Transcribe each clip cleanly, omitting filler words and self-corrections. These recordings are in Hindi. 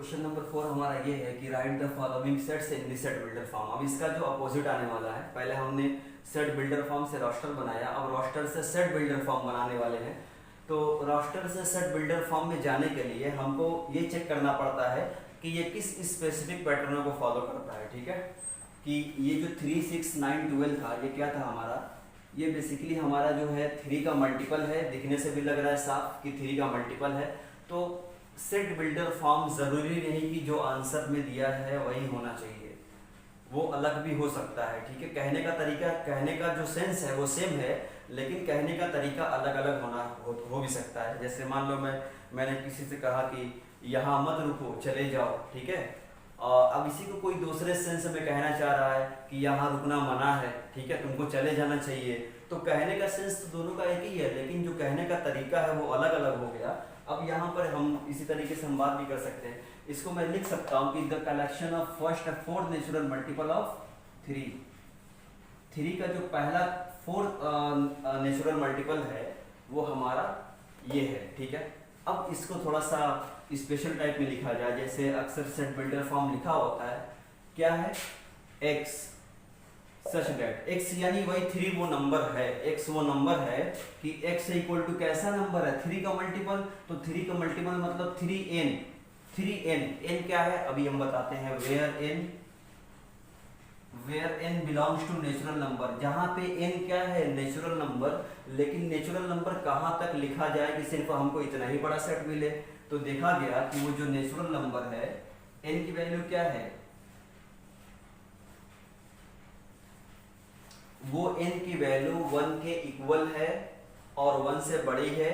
क्वेश्चन नंबर 4 हमारा ये है कि right the following sets in the set builder form. अब इसका जो अपोजिट आने वाला है, पहले हमने सेट बिल्डर फॉर्म से रोस्टर बनाया, अब रोस्टर से सेट बिल्डर फॉर्म बनाने वाले हैं। तो रोस्टर से सेट बिल्डर फॉर्म में जाने के लिए हमको ये चेक करना पड़ता है कि ये किस स्पेसिफिक पैटर्न को फॉलो करता है। ठीक है, कि ये जो 3, 6, 9, 12 था, ये क्या था हमारा, ये बेसिकली हमारा जो है 3 का मल्टीपल है। दिखने से भी लग रहा है साफ कि 3 का मल्टीपल है। तो सेट बिल्डर फॉर्म जरूरी नहीं कि जो आंसर में दिया है वही होना चाहिए, वो अलग भी हो सकता है। ठीक है, कहने का तरीका, कहने का जो सेंस है वो सेम है, लेकिन कहने का तरीका अलग अलग हो भी सकता है। जैसे मान लो मैंने किसी से कहा कि यहाँ मत रुको, चले जाओ। ठीक है, अब इसी को कोई दूसरे सेंस में कहना चाह रहा है कि यहाँ रुकना मना है, ठीक है, तुमको चले जाना चाहिए। तो कहने का सेंस तो दोनों का एक ही है, लेकिन जो कहने का तरीका है वो अलग अलग हो गया। अब यहाँ पर हम इसी तरीके से हम बात भी कर सकते हैं। इसको मैं लिख सकता हूँ कि the collection of first 4 natural multiple of 3 का जो पहला 4 नेचुरल मल्टीपल है वो हमारा ये है। ठीक है, अब इसको थोड़ा सा स्पेशल टाइप में लिखा जाए, जैसे अक्सर सेट बिल्डर फॉर्म लिखा होता है, क्या है, x सच दैट x यानी वही 3 वो नंबर है, x वो नंबर है कि x इक्वल टू कैसा नंबर है, 3 का मल्टीपल। तो 3 का मल्टीपल मतलब 3n n क्या है अभी हम बताते हैं। Where n belongs to natural number, जहां पे n क्या है, नेचुरल नंबर। लेकिन नेचुरल नंबर कहां तक लिखा जाए कि सिर्फ हमको इतना ही बड़ा सेट मिले। तो देखा गया कि वो जो नेचुरल नंबर है n की वैल्यू क्या है, वो n की वैल्यू 1 के इक्वल है और 1 से बड़ी है,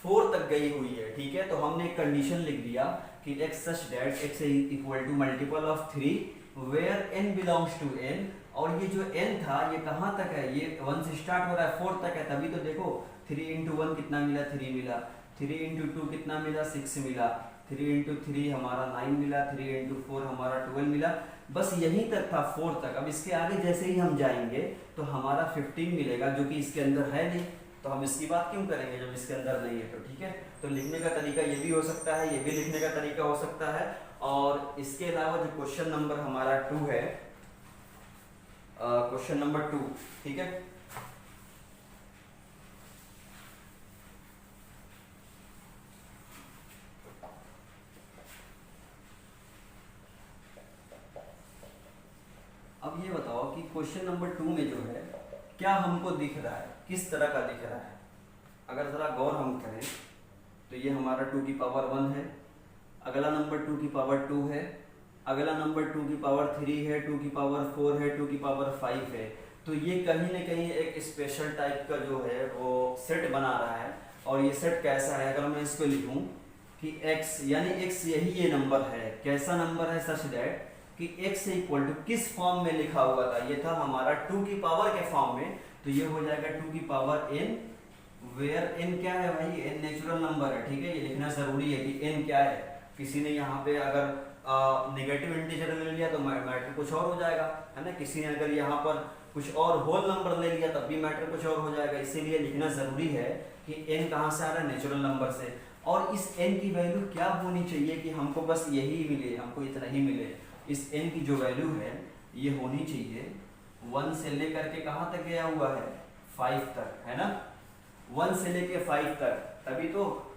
4 तक गई हुई है। ठीक है, तो हमने एक कंडीशन लिख दिया कि x such that x equal to multiple of 3 where n belongs to n। और ये जो n था ये कहाँ तक है, ये 1 से स्टार्ट हो रहा है, 4 तक है। तभी तो देखो 3 इंटू 1 कितना मिला, 3 मिला, 3 इंटू 2 कितना मिला, 6 मिला, 3 इंटू 3 हमारा 9 मिला, 3 इंटू 4 हमारा 12 मिला। बस यहीं तक था, 4 तक। अब इसके आगे जैसे ही हम जाएंगे तो हमारा 15 मिलेगा, जो कि इसके अंदर है नहीं। तो हम इसकी बात क्यों करेंगे जब इसके अंदर नहीं है। तो ठीक है, तो लिखने का तरीका ये भी हो सकता है, ये भी लिखने का तरीका हो सकता है। और इसके अलावा जो क्वेश्चन नंबर हमारा 2 है, क्वेश्चन नंबर 2, ठीक है, अब ये बताओ कि क्वेश्चन नंबर 2 में जो है क्या हमको दिख रहा है, किस तरह का दिख रहा है। अगर जरा गौर हम करें तो ये हमारा 2 की पावर 1 है, अगला नंबर 2 की पावर 2 है, अगला नंबर 2 की पावर 3 है, 2 की पावर 4 है, 2 की पावर 5 है। तो ये कहीं ना कहीं एक स्पेशल टाइप का जो है वो सेट बना रहा है। और ये सेट कैसा है, अगर मैं इसको लिखूं कि x यानी x यही ये नंबर है, कैसा नंबर है, सच दैट कि x इक्वल टू किस फॉर्म में लिखा हुआ था, ये था हमारा 2 की पावर के फॉर्म में। तो ये हो जाएगा 2 की पावर n, वेयर n क्या है भाई, n नेचुरल नंबर है। ठीक है, ये लिखना जरूरी है कि n क्या है। किसी ने यहाँ पे अगर नेगेटिव इंटीजर ले लिया तो मैटर कुछ और हो जाएगा, है ना। किसी ने अगर यहाँ पर कुछ और होल नंबर ले लिया तब भी मैटर कुछ और हो जाएगा। इसीलिए लिखना जरूरी है कि n कहाँ से आ रहा है, नेचुरल नंबर से। और इस n की वैल्यू क्या होनी चाहिए कि हमको बस यही मिले, हमको इतना ही मिले। इस n की जो वैल्यू है ये होनी चाहिए 1 से लेकर के कहाँ तक गया हुआ है, 5 तक, है ना। 1 से लेके 5 तक, तभी तो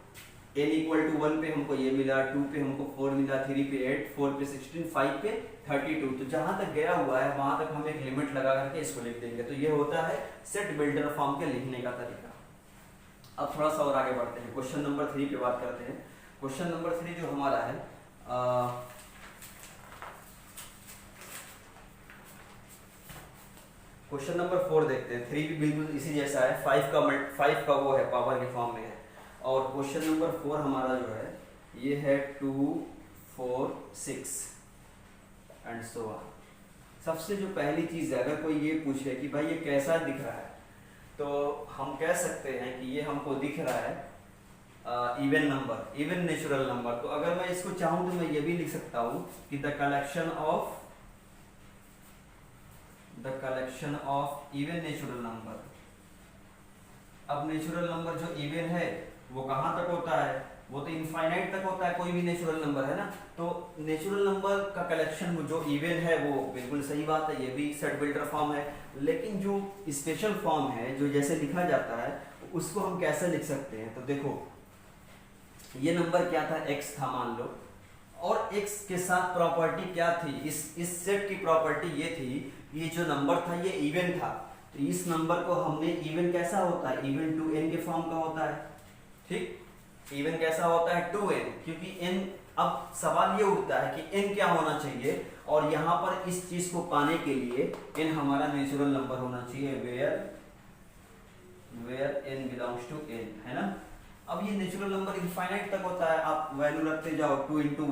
n इक्वल टू 1 पे हमको ये मिला, 2 पे हमको 4 मिला, 3 पे 8, 4 पे 16, 5 पे 32। तो जहां तक गया हुआ है वहां तक हम एक लिमिट लगा करके इसको लिख देंगे। तो ये होता है सेट बिल्डर फॉर्म के लिखने का तरीका। अब थोड़ा सा और आगे बढ़ते हैं, क्वेश्चन नंबर 3 पे बात करते हैं। क्वेश्चन नंबर 3 जो हमारा है, क्वेश्चन नंबर 4 देखते हैं। 3 भी बिल्कुल इसी जैसा है, 5 का वो है, पावर के फॉर्म में है। और क्वेश्चन नंबर 4 हमारा जो है ये है 2, 4, 6 एंड सो ऑन। सबसे जो पहली चीज है, अगर कोई ये पूछे कि भाई ये कैसा दिख रहा है, तो हम कह सकते हैं कि ये हमको दिख रहा है even number, even natural number. तो अगर मैं इसको चाहूं तो मैं ये भी लिख सकता हूं कि the collection of even natural number. अब नेचुरल नंबर जो इवन है वो कहाँ तक होता है, वो तो इनफाइनाइट तक होता है कोई भी नेचुरल नंबर, है ना। तो नेचुरल नंबर का कलेक्शन जो इवन है वो बिल्कुल सही बात है, ये भी सेट बिल्डर फॉर्म है। लेकिन जो स्पेशल फॉर्म है जो जैसे लिखा जाता है उसको हम कैसे लिख सकते हैं, तो देखो ये नंबर क्या था, x था मान लो, और x के साथ प्रॉपर्टी क्या थी, इस सेट की प्रॉपर्टी ये थी, ये जो नंबर था ये इवन था, तो इस नंबर को हमने इवन कैसा होता है, इवन टू n के फॉर्म का होता है, ठीक। इवन कैसा होता है, 2n, क्योंकि n, अब सवाल ये उठता है कि n क्या होना चाहिए, और यहाँ पर इस चीज को पाने के लिए n हमारा नेचुरल नंबर होना चाहिए, where n belongs to n, है ना। अब ये नेचुरल नंबर इनफाइनाइट तक होता है, आप वैल्यू रखते जाओ, 2 इंटू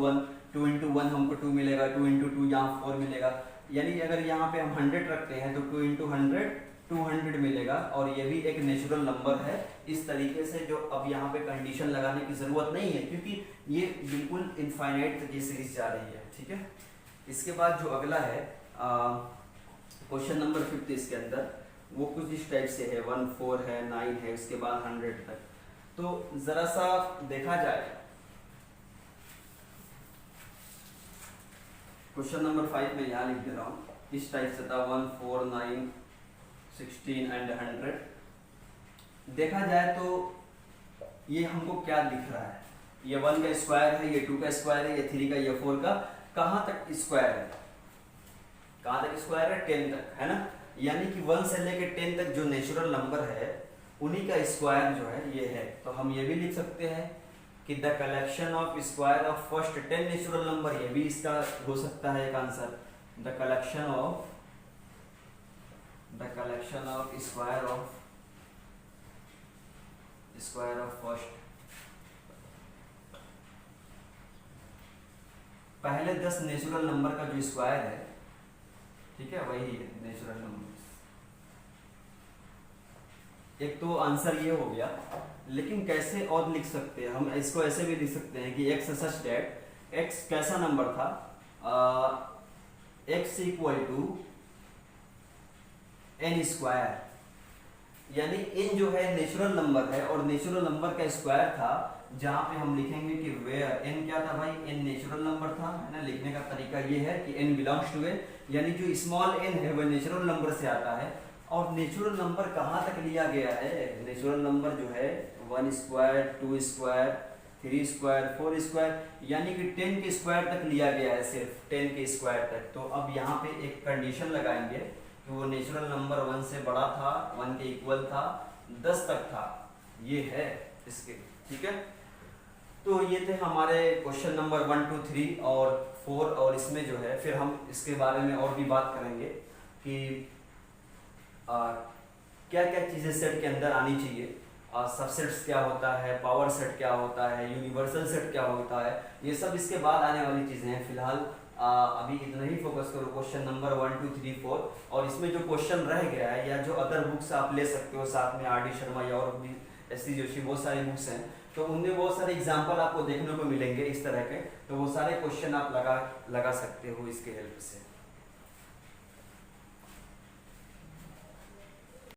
वन हमको 2 मिलेगा, 2 इंटू टू यहाँ 4 मिलेगा, यानी अगर यहाँ पे हम 100 रखते हैं तो 2 इंटू 100 200 मिलेगा, और ये भी एक नेचुरल नंबर है। इस तरीके से जो अब यहाँ पे कंडीशन लगाने की जरूरत नहीं है, क्योंकि ये बिल्कुल इनफाइनाइट तक ये सीरीज जा रही है, ठीक है। इसके बाद जो अगला है क्वेश्चन नंबर 50, इसके अंदर वो कुछ इस टाइप से है, 1 4 है, 9 है, उसके बाद 100 तक। तो जरा सा देखा जाए, क्वेश्चन नंबर 5 में यहाँ लिख दे रहा हूँ, इस टाइप से था 1 4 9 16 एंड 100। देखा जाए तो ये हमको क्या दिख रहा है, ये 1 का स्क्वायर है, ये 2 का स्क्वायर है, ये 3 का, ये 4 का, कहाँ तक स्क्वायर है, कहाँ तक स्क्वायर है, 10 तक, है ना। यानी कि 1 से लेकर 10 तक जो नेचुरल नंबर है उन्हीं का स्क्वायर जो है ये है। तो हम ये भी लिख सकते हैं कि the collection of square of first 10 natural number, ये भी इसका हो सकता है एक answer, the collection of square of first पहले 10 नेचुरल नंबर का जो स्क्वायर है, ठीक है, वही है नेचुरल नंबर। एक तो आंसर ये हो गया, लेकिन कैसे और लिख सकते हैं हम, इसको ऐसे भी लिख सकते हैं कि x सच दैट x कैसा नंबर था, x equal to n square, यानी n जो है नेचुरल नंबर है और नेचुरल नंबर का स्क्वायर था, जहां पे हम लिखेंगे कि वेयर n क्या था भाई, n नेचुरल नंबर था, है ना। लिखने का तरीका ये है कि n बिलोंग्स टू n, यानी जो स्मॉल n है वह नेचुरल नंबर से आता है। और नेचुरल नंबर कहाँ तक लिया गया है, नेचुरल नंबर जो है 1 स्क्वायर 2 स्क्वायर 3 स्क्वायर 4 स्क्वायर, यानी कि 10 के स्क्वायर तक लिया गया है, सिर्फ 10 के स्क्वायर तक। तो अब यहाँ पे एक कंडीशन लगाएंगे कि वो नेचुरल नंबर 1 से बड़ा था, 1 के इक्वल था, 10 तक था, ये है इसके, ठीक है। तो ये थे हमारे क्वेश्चन नंबर 1 2 3 और 4, और इसमें जो है फिर हम इसके बारे में और भी बात करेंगे कि क्या क्या चीज़ें सेट के अंदर आनी चाहिए, सबसेट्स क्या होता है, पावर सेट क्या होता है, यूनिवर्सल सेट क्या होता है, ये सब इसके बाद आने वाली चीज़ें हैं। फिलहाल अभी इतना ही फोकस करो क्वेश्चन नंबर 1 2 3 4, और इसमें जो क्वेश्चन रह गया है या जो अदर बुक्स आप ले सकते हो साथ में, आर डी शर्मा या और भी एस सी जोशी, बहुत सारी बुक्स हैं, तो उनमें बहुत सारे एग्जाम्पल आपको देखने को मिलेंगे इस तरह के, तो वो सारे क्वेश्चन आप लगा सकते हो इसके हेल्प से।